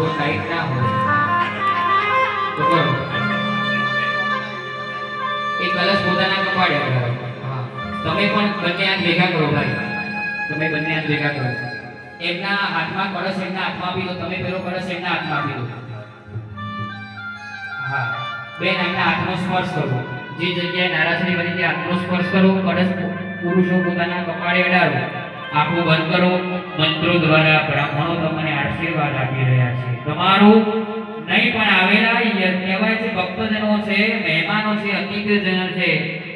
બહુ ટાઈટ ના હોય તો કરો એક કલશ પોતાના કપાળે અડાવો. હા તમે પણ બંને હાથ ભેગા કરો ભાઈ, તમે બંને હાથ ભેગા કરો. એમના હાથમાં કળશ એમના હાથમાં આપી દો, તમે પેલો કળશ એમના હાથમાં આપી દો. હા બેન એમના હાથનો સ્પર્શ કરો, જે જગ્યાએ નારાજરી બની ત્યાં હાથનો સ્પર્શ કરો. કળશ પુરુષો પોતાના કપાળે અડાડો, આંખો બંધ કરો. મંત્રો દ્વારા બ્રાહ્મણો તમને આશીર્વાદ આપી રહ્યા છે. તમારું નહીં પણ આવેલા કહેવાય છે ભક્તજનો છે, મહેમાનો છે, અતિથિજનો છે,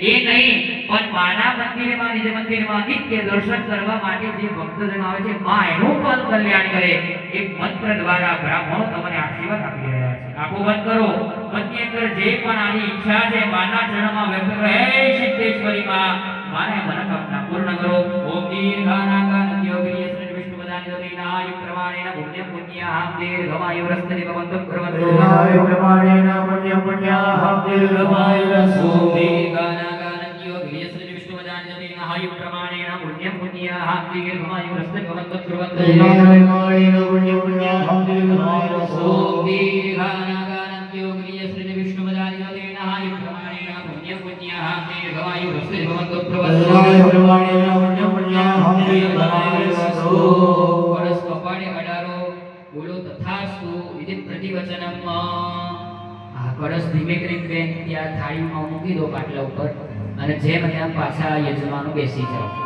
એ નહીં પણ માના મંદિરમાં નિજ મંદિરમાં નિત્ય દર્શન કરવા માટે જે ભક્તજનો આવે છે માં એનું પણ કલ્યાણ કરે. એક મંત્ર દ્વારા બ્રાહ્મણો તમને આશીર્વાદ આપી રહ્યા છે. આંખો બંધ કરો. મનની અંદર જે પણ આની ઈચ્છા છે માના ચરણમાં વ્યક્ત કરો. હે સિદ્ધેશ્વરી માં માને મનોકામના પૂર્ણ કરો. ઓમ દીર્ઘાનાગાન યોગીય શ્રી વિષ્ણુ પદાની દોરીનાય પ્રમાણેન પુણ્ય પુણ્યાહમ દીર્ઘમાયુરસ્તે ભવન્તુ પ્રવન્તુ નાય પ્રમાણેન પુણ્ય પુણ્યાહમ દીર્ઘમાયુરસ્તુ દીર્ઘાનાગાન યોગીય શ્રી વિષ્ણુ પદાની દોરીનાય પ્રમાણેન પુણ્ય પુણ્યાહમ દીર્ઘમાયુરસ્તે ભવન્તુ પ્રવન્તુ નાય પ્રમાણેન પુણ્ય પુણ્યાહમ દીર્ઘમાયુરસ્તુ દીર્ઘાનાગાન યોગીય શ્રી વિષ્ણુ પદાની દોરીનાય પ્રમાણેન પુણ્ય પુણ્યાહમ દીર્ઘમાયુરસ્તે ભવન્તુ પ્રવન્તુ નાય પ્રમાણેન પુણ્ય પુણ્યાહમ દીર્ઘમાયુરસ્તુ કળશ કપાળે અડાડો, બોલો તથાસ્તુ વિધિ પ્રતિવચનમ. આ કળશ ધીમે કરીને બેન ત્યાં થાળીમાં મૂકી દો પાટલા ઉપર અને જેમ ત્યાં પાછા યજમાનો બેસી જાઓ.